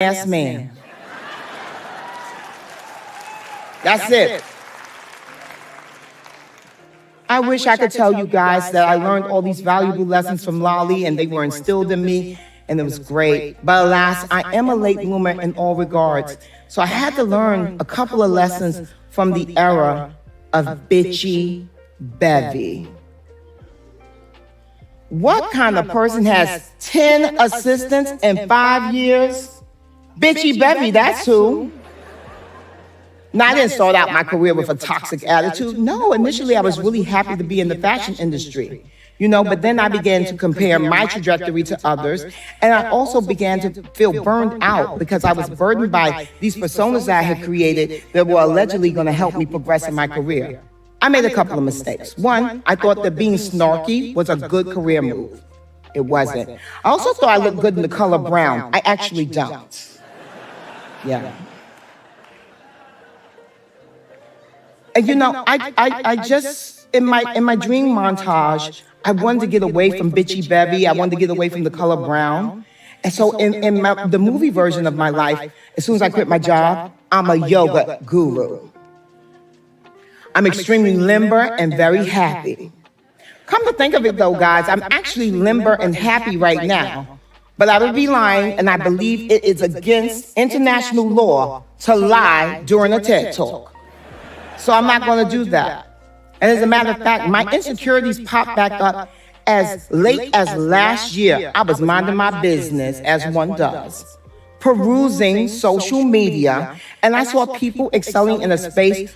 ass man. That's it. I wish I could tell you guys that I learned all these valuable lessons from Lolly and they were instilled in me and it was great. But alas, I am a late bloomer in all regards. So I had to learn a couple of lessons from the era of Bitchy Bevy. What kind of person has 10 assistants in 5 years? Bitchy Bevy, that's who. Now, I didn't start out my career with a toxic attitude. No, initially I was really happy to be in the fashion industry, but then I began to compare my trajectory to others. And I also began to feel burned out because I was burdened by these personas that I had created that were allegedly going to help me progress in my career. I made a couple of mistakes. One, I thought that being snarky was a good career move. It wasn't. I also thought I looked good in the color brown. I actually don't. Yeah. And I just in my dream montage, I wanted to get away from Bitchy Bevy. I wanted to get away from the color brown. And so in the movie version of my life, as soon as I quit my job, I'm a yoga guru. I'm extremely limber and very happy. Come to think of it though, guys, I'm actually limber and happy right now. But I would be lying, and I believe it is against international law to lie during a TED Talk. So I'm not going to do that. And as a matter of fact, my insecurities popped back up as late as last year. I was minding my business, as one does, perusing social media, and I saw people excelling in a space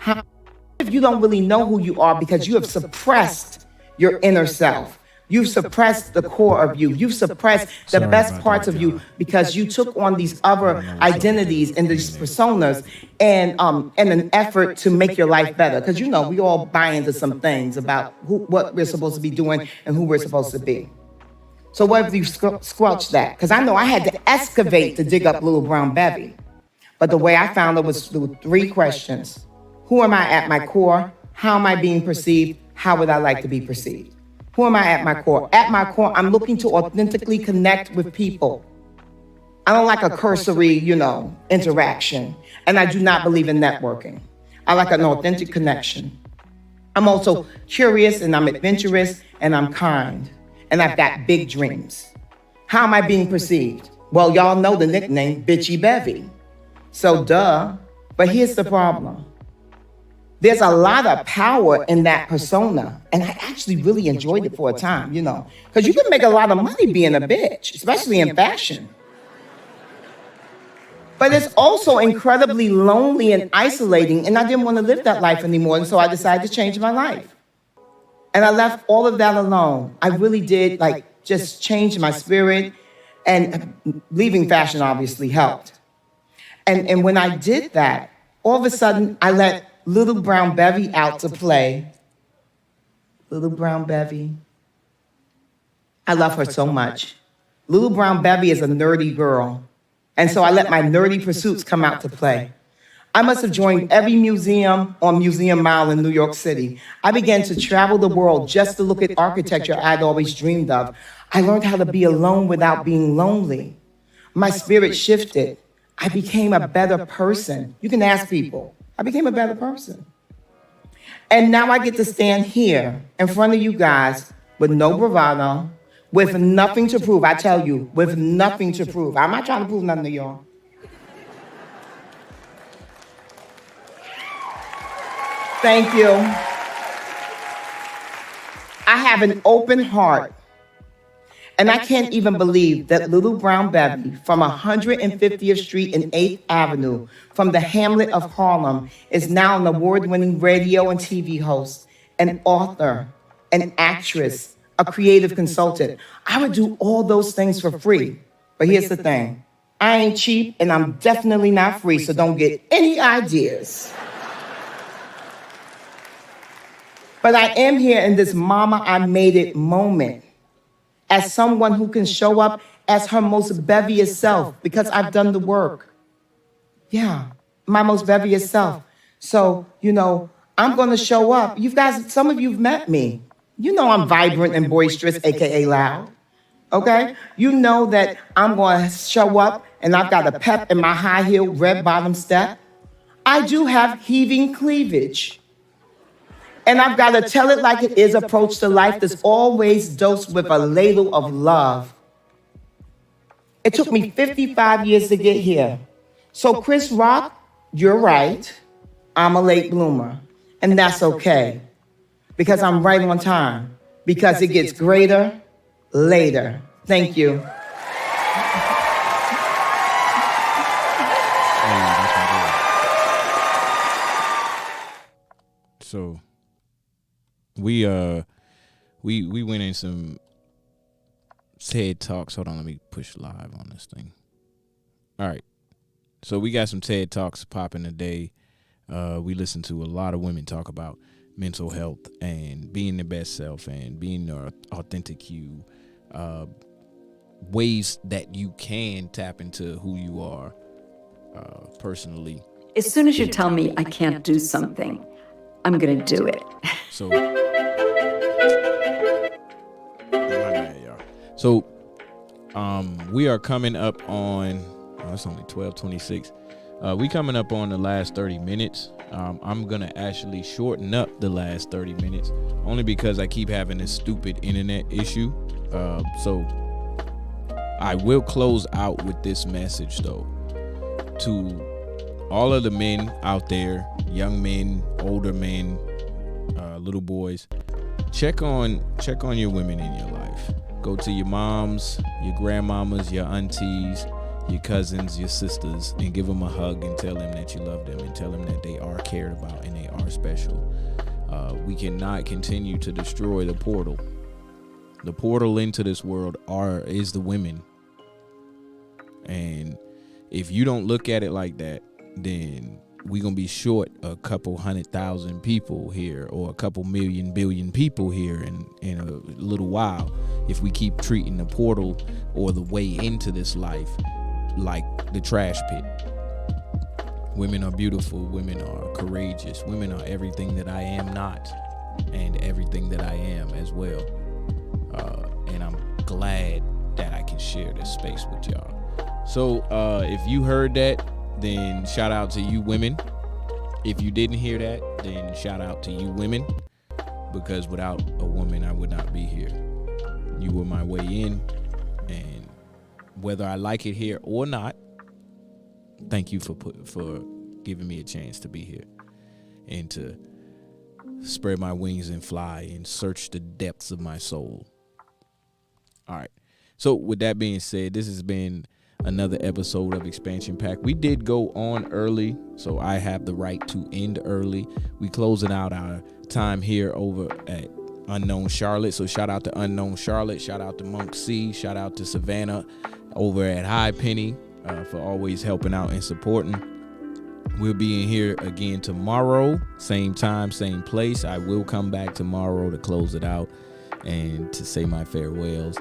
How if you don't really know who you are because you have suppressed your inner self? You've suppressed the core of you. You've suppressed the Sorry best about parts that, of you y'all. because you took on these other identities and these personas in an effort to make your life better. Because we all buy into some things about what we're supposed to be doing and who we're supposed to be. So what if you squelch that? Because I know I had to excavate to dig up Little Brown Bevy. But the way I found it was through three questions. Who am I at my core? How am I being perceived? How would I like to be perceived? Who am I at my core? At my core, I'm looking to authentically connect with people. I don't like a cursory, interaction. And I do not believe in networking. I like an authentic connection. I'm also curious and I'm adventurous and I'm kind. And I've got big dreams. How am I being perceived? Well, y'all know the nickname Bitchy Bevy. So duh. But here's the problem. There's a lot of power in that persona. And I actually really enjoyed it for a time, because you can make a lot of money being a bitch, especially in fashion. But it's also incredibly lonely and isolating, and I didn't want to live that life anymore, and so I decided to change my life. And I left all of that alone. I really did, just change my spirit, and leaving fashion obviously helped. And when I did that, all of a sudden, I let Little Brown Bevy out to play. Little Brown Bevy. I love her so much. Little Brown Bevy is a nerdy girl. And so I let my nerdy pursuits come out to play. I must have joined every museum on Museum Mile in New York City. I began to travel the world just to look at architecture I'd always dreamed of. I learned how to be alone without being lonely. My spirit shifted. I became a better person. You can ask people. I became a better person. And now I get to stand here in front of you guys with no bravado, with nothing to prove. I tell you, with nothing to prove. I'm not trying to prove nothing to y'all. Thank you. I have an open heart. And I can't even believe that Little Brown Bevy from 150th Street and 8th Avenue, from the hamlet of Harlem, is now an award-winning radio and TV host, an author, an actress, a creative consultant. I would do all those things for free. But here's the thing. I ain't cheap, and I'm definitely not free, so don't get any ideas. But I am here in this Mama I Made It moment as someone who can show up as her most beviest self because I've done the work. Yeah, my most beviest self. So, I'm gonna show up. You guys, some of you've met me. You know I'm vibrant and boisterous, AKA loud, okay? You know that I'm gonna show up and I've got a pep in my high heel, red bottom step. I do have heaving cleavage. And I've got to tell it like it is approach to life that's always dosed with a ladle of love. It took me 55 years to get here. So Chris Rock, you're right. I'm a late bloomer. And that's okay. Because I'm right on time. Because it gets greater later. Thank you. So we went in some TED Talks. Hold on, let me push live on this thing. All right. So we got some TED Talks popping today. We listened to a lot of women talk about mental health and being the best self and being the authentic you. Ways that you can tap into who you are personally. As soon as you tell me I can't do something, I'm going to do it. So, my bad, y'all. So, we are coming up on, it's only 12:26. We coming up on the last 30 minutes. I'm going to actually shorten up the last 30 minutes only because I keep having this stupid internet issue. So, I will close out with this message, though, to all of the men out there, young men, older men, little boys. Check on your women in your life. Go to your moms, your grandmamas, your aunties, your cousins, your sisters, and give them a hug and tell them that you love them and tell them that they are cared about and they are special. We cannot continue to destroy the portal. The portal into this world is the women. And if you don't look at it like that, then we're going to be short a couple 100,000 people here, or a couple billion people here in a little while, if we keep treating the portal or the way into this life like the trash pit. Women are beautiful. Women are courageous. Women are everything that I am not, and everything that I am as well. And I'm glad that I can share this space with y'all. So if you heard that, then shout out to you women. If you didn't hear that, then shout out to you women, because without a woman, I would not be here. You were my way in, and whether I like it here or not, thank you for giving me a chance to be here and to spread my wings and fly and search the depths of my soul. All right. So with that being said, this has been another episode of Expansion Pack. We did go on early, so I have the right to end early. We closing out our time here over at Unknown Charlotte. So shout out to Unknown Charlotte. Shout out to Monk C. Shout out to Savannah over at High Penny for always helping out and supporting. We'll be in here again tomorrow, same time, same place. I will come back tomorrow to close it out and to say my farewells.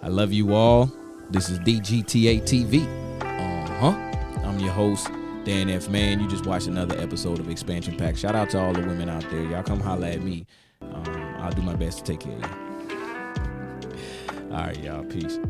I love you all. This is DGTA TV. I'm your host, Dan F. Man. You just watched another episode of Expansion Pack. Shout out to all the women out there. Y'all come holla at me. I'll do my best to take care of you. All right, y'all. Peace.